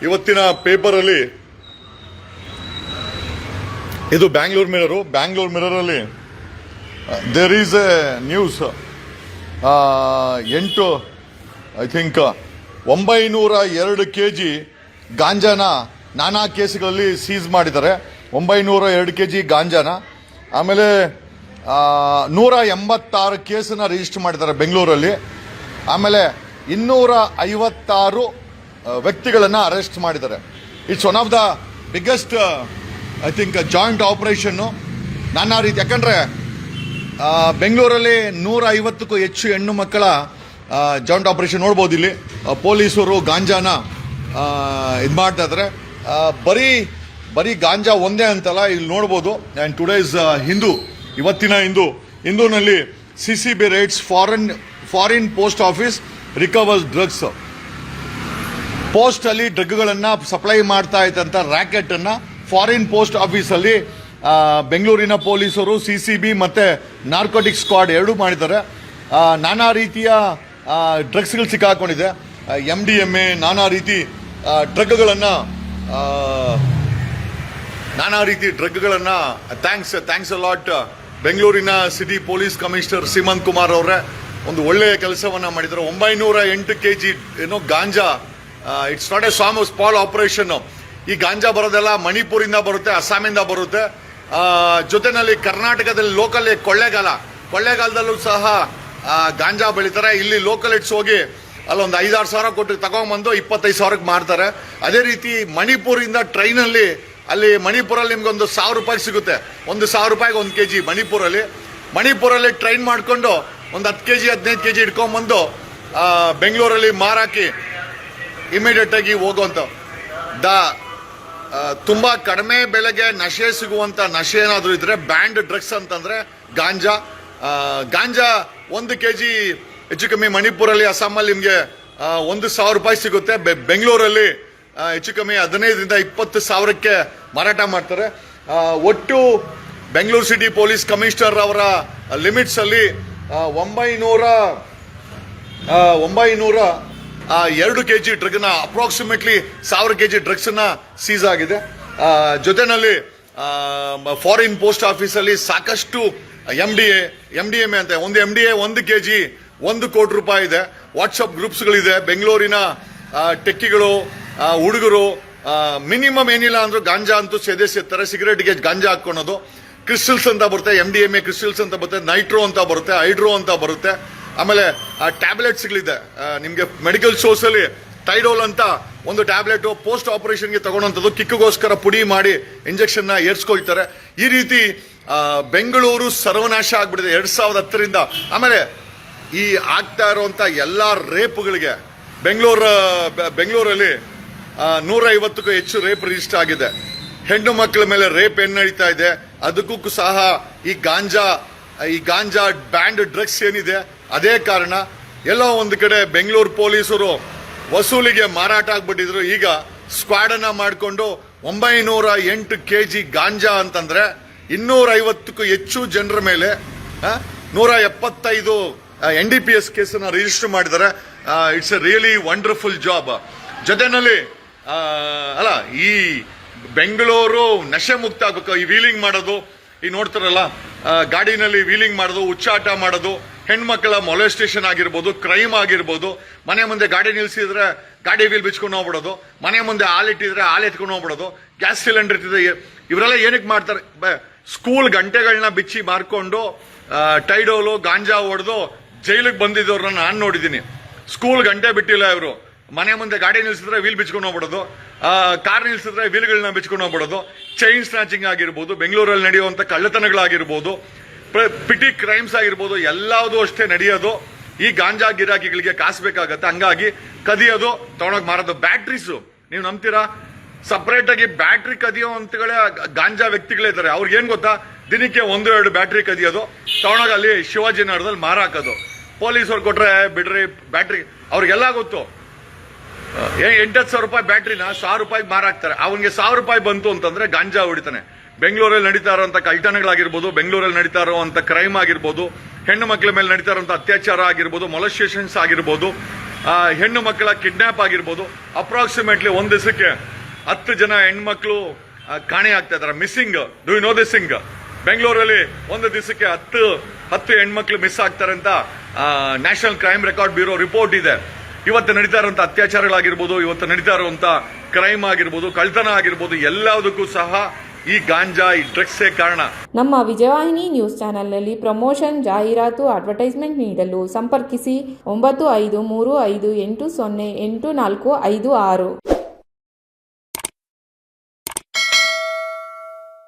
ಇವತ್ತಿನ ಪೇಪರಲ್ಲಿ ಇದು ಬ್ಯಾಂಗ್ಳೂರ್ ಮಿರರಲ್ಲಿ there is a news 902 kg ಗಾಂಜಾನ ನಾನಾ ಕೇಸ್ಗಳಲ್ಲಿ ಸೀಸ್ ಮಾಡಿದ್ದಾರೆ. 902 kg ಗಾಂಜಾನ. ಆಮೇಲೆ 186 ಕೇಸನ್ನ ರಿಜಿಸ್ಟರ್ ಮಾಡಿದ್ದಾರೆ ಬೆಂಗಳೂರಲ್ಲಿ. ಆಮೇಲೆ 256 ವ್ಯಕ್ತಿಗಳನ್ನು ಅರೆಸ್ಟ್ ಮಾಡಿದ್ದಾರೆ. It's one of the biggest I think joint operation. ನಾನಾ ರೀತಿ, ಯಾಕಂದ್ರೆ ಬೆಂಗಳೂರಲ್ಲಿ 150ಕ್ಕೂ ಹೆಚ್ಚು ಹೆಣ್ಣು ಮಕ್ಕಳ ಜಾಯಿಂಟ್ ಆಪರೇಷನ್ ನೋಡ್ಬೋದು. ಇಲ್ಲಿ ಪೊಲೀಸರು ಗಾಂಜಾನ ಇದು ಮಾಡ್ತಾ ಇದ್ದಾರೆ. ಬರೀ ಗಾಂಜಾ ಒಂದೇ ಅಂತಲ್ಲ, ಇಲ್ಲಿ ನೋಡ್ಬೋದು. ಆ್ಯಂಡ್ ಟುಡೇಸ್ ಇವತ್ತಿನ ಹಿಂದೂನಲ್ಲಿ CCB raids foreign post office recovers drugs. Post ಅಲ್ಲಿ ಡ್ರಗ್ಗಳನ್ನು ಸಪ್ಲೈ ಮಾಡ್ತಾ ಇದ್ದಂತ ರ್ಯಾಕೆಟ್ ಅನ್ನ ಫಾರಿನ್ ಪೋಸ್ಟ್ ಆಫೀಸಲ್ಲಿ ಬೆಂಗಳೂರಿನ ಪೊಲೀಸರು CCB ಮತ್ತೆ ನಾರ್ಕೋಟಿಕ್ ಸ್ಕ್ವಾಡ್ ಎರಡೂ ಮಾಡಿದ್ದಾರೆ. ನಾನಾ ರೀತಿಯ ಡ್ರಗ್ಸ್ಗಳು ಸಿಕ್ಕಾಕೊಂಡಿದೆ. MDMA, ನಾನಾ ರೀತಿ ಡ್ರಗ್ಗಳನ್ನು ಥ್ಯಾಂಕ್ಸ್ ಅ ಲಾಟ್ ಬೆಂಗಳೂರಿನ city police commissioner Seemant Kumar ಅವರೇ ಒಂದು ಒಳ್ಳೆಯ ಕೆಲಸವನ್ನ ಮಾಡಿದ್ದಾರೆ. 908 kg ganja. It's not A small operation. ಈ ಗಾಂಜಾ ಬರೋದೆಲ್ಲ ಮಣಿಪುರಿಂದ ಬರುತ್ತೆ, ಅಸ್ಸಾಮಿಂದ ಬರುತ್ತೆ. ಜೊತೆನಲ್ಲಿ ಕರ್ನಾಟಕದಲ್ಲಿ ಲೋಕಲ್ ಕೊಳ್ಳೇಗಾಲದಲ್ಲೂ ಸಹ ಗಾಂಜಾ ಬೆಳೀತಾರೆ. ಇಲ್ಲಿ ಲೋಕಲ್ ಇಟ್ಸ್ ಹೋಗಿ ಅಲ್ಲೊಂದು 5-6 ಸಾವಿರ ಕೊಟ್ಟು ತಗೊಂಡ್ಬಂದು 25,000ಕ್ಕೆ ಮಾರ್ತಾರೆ. ಅದೇ ರೀತಿ ಮಣಿಪುರಿಂದ ಟ್ರೈನಲ್ಲಿ ಮಣಿಪುರಲ್ಲಿ ನಿಮ್ಗೆ ಒಂದು 1,000 ರೂಪಾಯಿ ಸಿಗುತ್ತೆ. 1,000 ರೂಪಾಯಿಗೆ 1 kg ಮಣಿಪುರಲ್ಲಿ ಟ್ರೈನ್ ಮಾಡಿಕೊಂಡು ಒಂದು 10 kg 15 kg ಇಟ್ಕೊಂಡ್ಬಂದು ಬೆಂಗಳೂರಲ್ಲಿ ಮಾರಾಕಿ ಇಮಿಡಿಯೇಟ್ ಆಗಿ ಹೋಗುವಂತ ತುಂಬಾ ಕಡಿಮೆ ಬೆಲೆಗೆ ನಶೆ ಸಿಗುವಂತ ನಶೆ ಏನಾದ್ರು ಇದ್ರೆ ಬ್ಯಾಂಡ್ ಡ್ರಗ್ಸ್ ಅಂತಂದ್ರೆ ಗಾಂಜಾ. 1 kg ಹೆಚ್ಚು ಕಮ್ಮಿ ಮಣಿಪುರಲ್ಲಿ, ಅಸ್ಸಾಮಲ್ಲಿ ನಿಮ್ಗೆ 1,000 ರೂಪಾಯಿ ಸಿಗುತ್ತೆ. ಬೆಂಗಳೂರಲ್ಲಿ ಹೆಚ್ಚು ಕಮ್ಮಿ 15ರಿಂದ 20,000ಕ್ಕೆ ಮಾರಾಟ ಮಾಡ್ತಾರೆ. ಒಟ್ಟು ಬೆಂಗಳೂರು ಸಿಟಿ ಪೊಲೀಸ್ ಕಮಿಷನರ್ ಅವರ ಲಿಮಿಟ್ಸ್ ಅಲ್ಲಿ 902 kg ಡ್ರಗ್ನ ಅಪ್ರಾಕ್ಸಿಮೇಟ್ಲಿ 1000 kg ಡ್ರಗ್ಸ್ ನ ಸೀಸ್ ಆಗಿದೆ. ಜೊತೆನಲ್ಲಿ ಫಾರಿನ್ ಪೋಸ್ಟ್ ಆಫೀಸ್ ಅಲ್ಲಿ ಸಾಕಷ್ಟು MDMA ಅಂತ ಒಂದು MDA 1 kg 1 ಕೋಟಿ ರೂಪಾಯಿ ಇದೆ. ವಾಟ್ಸಪ್ ಗ್ರೂಪ್ಸ್ಗಳಿದೆ. ಬೆಂಗಳೂರಿನ ಟೆಕ್ಕಿಗಳು, ಹುಡುಗರು ಮಿನಿಮಮ್ ಏನಿಲ್ಲ ಅಂದ್ರೂ ಗಾಂಜಾ ಅಂತೂ ಸೇರ್ತಾರೆ. ಸಿಗರೇಟ್ಗೆ ಗಾಂಜಾ ಹಾಕೊಳ್ಳೋದು. ಕ್ರಿಸ್ಟಲ್ಸ್ ಅಂತ ಬರುತ್ತೆ, MDMA ಕ್ರಿಸ್ಟಲ್ಸ್ ಅಂತ ಬರುತ್ತೆ, ನೈಟ್ರೋ ಅಂತ ಬರುತ್ತೆ, ಹೈಡ್ರೋ ಅಂತ ಬರುತ್ತೆ. ಆಮೇಲೆ ಟ್ಯಾಬ್ಲೆಟ್ಸ್ಗಳಿದೆ. ನಿಮಗೆ ಮೆಡಿಕಲ್ ಸ್ಟೋರ್ಸ್ ಅಲ್ಲಿ ಟೈಡೋಲ್ ಅಂತ ಒಂದು ಟ್ಯಾಬ್ಲೆಟ್ ಪೋಸ್ಟ್ ಆಪರೇಷನ್ಗೆ ತಗೊಳ್ಳೋಂಥದ್ದು, ಕಿಕ್ಗೋಸ್ಕರ ಪುಡಿ ಮಾಡಿ ಇಂಜೆಕ್ಷನ್ ಏರ್ಸ್ಕೊಳ್ತಾರೆ. ಈ ರೀತಿ ಬೆಂಗಳೂರು ಸರ್ವನಾಶ ಆಗ್ಬಿಟ್ಟಿದೆ 2010ರಿಂದ. ಆಮೇಲೆ ಈ ಆಗ್ತಾ ಇರುವಂತ ಎಲ್ಲಾ ರೇಪ್ಗಳಿಗೆ ಬೆಂಗಳೂರಲ್ಲಿ 150ಕ್ಕೂ ಹೆಚ್ಚು ರೇಪ್ ರಿಜಿಸ್ಟರ್ ಆಗಿದೆ. ಹೆಣ್ಣು ಮಕ್ಕಳ ಮೇಲೆ ರೇಪ್ ನಡೀತಾ ಇದೆ. ಅದಕ್ಕೂ ಸಹ ಈ ಗಾಂಜಾ ಬ್ಯಾಂಡ್ ಡ್ರಗ್ಸ್ ಏನಿದೆ ಅದೇ ಕಾರಣ. ಎಲ್ಲೋ ಒಂದು ಕಡೆ ಬೆಂಗಳೂರು ಪೊಲೀಸರು ವಸೂಲಿಗೆ ಮಾರಾಟ ಆಗ್ಬಿಟ್ಟಿದ್ರು. ಈಗ ಸ್ಕ್ವಾಡ್ ಅನ್ನ ಮಾಡಿಕೊಂಡು 908 kg ಗಾಂಜಾ ಅಂತಂದ್ರೆ 250ಕ್ಕೂ ಹೆಚ್ಚು ಜನರ ಮೇಲೆ 175 NDPS ಕೇಸನ್ನ ರಿಜಿಸ್ಟರ್ ಮಾಡಿದ್ದಾರೆ. It's A really wonderful job. ಜೊತೆನಲ್ಲಿ ಈ ಬೆಂಗಳೂರು ನಶೆ ಮುಕ್ತ ಆಗಬೇಕು. ಈ ವೀಲಿಂಗ್ ಮಾಡೋದು, ಈ ನೋಡ್ತಾರಲ್ಲ ಗಾಡಿನಲ್ಲಿ ವೀಲಿಂಗ್ ಮಾಡೋದು, ಹುಚ್ಚಾಟ ಮಾಡೋದು, ಹೆಣ್ಮಕ್ಳ ಮೊಲೆಸ್ಟೇಷನ್ ಆಗಿರ್ಬೋದು, ಕ್ರೈಮ್ ಆಗಿರ್ಬೋದು. ಮನೆ ಮುಂದೆ ಗಾಡಿ ನಿಲ್ಸಿದ್ರೆ ಗಾಡಿ ವೀಲ್ ಬಿಚ್ಕೊಂಡು ಹೋಗ್ಬಿಡೋದು, ಮನೆ ಮುಂದೆ ಹಾಲಿಟ್ಟಿದ್ರೆ ಹಾಲು ಎತ್ಕೊಂಡು ಹೋಗ್ಬಿಡೋದು, ಗ್ಯಾಸ್ ಸಿಲಿಂಡರ್ ಇರ್ತಿದೆ. ಇವರೆಲ್ಲ ಏನಕ್ಕೆ ಮಾಡ್ತಾರೆ? ಸ್ಕೂಲ್ ಗಂಟೆಗಳನ್ನ ಬಿಚ್ಚಿ ಮಾರ್ಕೊಂಡು ಟೈಡೋಲು ಗಾಂಜಾ ಹೊಡೆದು ಜೈಲಿಗೆ ಬಂದಿದ್ದವ್ರನ್ನ ನಾನು ನೋಡಿದ್ದೀನಿ. ಸ್ಕೂಲ್ ಗಂಟೆ ಬಿಟ್ಟಿಲ್ಲ ಇವರು. ಮನೆ ಮುಂದೆ ಗಾಡಿ ನಿಲ್ಸಿದ್ರೆ ವೀಲ್ ಬಿಚ್ಕೊಂಡು ಹೋಗ್ಬಿಡೋದು, ಕಾರ್ ನಿಲ್ಸಿದ್ರೆ ವೀಲ್ಗಳನ್ನ ಬಿಚ್ಕೊಂಡು ಹೋಗ್ಬಿಡೋದು. ಚೈನ್ ಸ್ನಾಚಿಂಗ್ ಆಗಿರ್ಬೋದು, ಬೆಂಗಳೂರಲ್ಲಿ ನಡೆಯುವಂತ ಕಳ್ಳತನಗಳಾಗಿರ್ಬೋದು, ಪಿಟಿ ಕ್ರೈಮ್ಸ್ ಆಗಿರ್ಬೋದು, ಎಲ್ಲದೂ ಅಷ್ಟೇ ನಡೆಯೋದು ಈ ಗಾಂಜಾ ಗಿರಾಕಿಗಳಿಗೆ ಕಾಸು ಬೇಕಾಗತ್ತೆ. ಹಂಗಾಗಿ ಕದಿಯೋದು, ತಗೊಂಡೋಗಿ ಮಾರೋದು. ಬ್ಯಾಟ್ರೀಸು ನೀವು ನಂಬ್ತೀರಾ? ಸಪರೇಟ್ ಆಗಿ ಬ್ಯಾಟ್ರಿ ಕದಿಯೋ ಅಂತಗಳೇ ಗಾಂಜಾ ವ್ಯಕ್ತಿಗಳೇ ಇದ್ದಾರೆ. ಅವ್ರಿಗೆ ಏನ್ ಗೊತ್ತಾ, ದಿನಕ್ಕೆ 1-2 ಬ್ಯಾಟ್ರಿ ಕದಿಯೋದು, ತಗೊಂಡೋಗಿ ಅಲ್ಲಿ ಶಿವಾಜಿನಗರದಲ್ಲಿ ಮಾರಾಕೋದು. ಪೊಲೀಸರು ಕೊಟ್ರೆ ಬಿಡ್ರಿ ಬ್ಯಾಟ್ರಿ, ಅವ್ರಿಗೆಲ್ಲ ಗೊತ್ತು. 8,000 ರೂಪಾಯಿ ಬ್ಯಾಟ್ರಿನ 1,000 ರೂಪಾಯಿಗೆ ಮಾರಾಕ್ತಾರೆ. ಅವನಿಗೆ 1,000 ರೂಪಾಯಿ ಬಂತು ಅಂತಂದ್ರೆ ಗಾಂಜಾ ಹೊಡಿತಾನೆ. ಬೆಂಗಳೂರಲ್ಲಿ ನಡೀತಾ ಇರುವಂತ ಕಳ್ಳತನಗಳಾಗಿರ್ಬೋದು, ಬೆಂಗಳೂರಲ್ಲಿ ನಡೀತಾ ಇರುವಂತ ಕ್ರೈಮ್ ಆಗಿರ್ಬೋದು, ಹೆಣ್ಣು ಮಕ್ಕಳ ಮೇಲೆ ನಡೀತಾ ಇರುವಂತ ಅತ್ಯಾಚಾರ ಆಗಿರ್ಬೋದು, ಮೊಲೆಸ್ಟೇಷನ್ಸ್ ಆಗಿರ್ಬೋದು, ಹೆಣ್ಣು ಮಕ್ಕಳ ಕಿಡ್ನಾಪ್ ಆಗಿರ್ಬೋದು. ಅಪ್ರಾಕ್ಸಿಮೇಟ್ಲಿ ಒಂದು ದಿವಸಕ್ಕೆ 10 ಜನ ಹೆಣ್ಮಕ್ಳು ಕಾಣೆ ಆಗ್ತಾ ಇದಾರೆ, missing. Do you know this thing? ಬೆಂಗಳೂರಲ್ಲಿ ಒಂದು ದಿವಸಕ್ಕೆ 10 ಹೆಣ್ಮಕ್ಳು ಮಿಸ್ ಆಗ್ತಾರೆ ಅಂತ National Crime Record Bureau report ಇದೆ. ಇವತ್ತು ನಡೀತಾ ಇರುವಂತ ಅತ್ಯಾಚಾರಗಳಾಗಿರ್ಬೋದು, ಇವತ್ತು ನಡೀತಾ ಇರುವಂತ ಕ್ರೈಮ್ ಆಗಿರ್ಬೋದು, ಕಳ್ತನ ಆಗಿರ್ಬೋದು, ಎಲ್ಲದಕ್ಕೂ ಸಹ ಈ ಗಾಂಜಾ, ಈ ಡ್ರಗ್ಸೇ ಕಾರಣ. ನಮ್ಮ ವಿಜಯವಾಹಿನಿ ನ್ಯೂಸ್ ಚಾನೆಲ್ನಲ್ಲಿ ಪ್ರಮೋಷನ್, ಜಾಹೀರಾತು, ಅಡ್ವರ್ಟೈಸ್ಮೆಂಟ್ ನೀಡಲು ಸಂಪರ್ಕಿಸಿ 9535808456.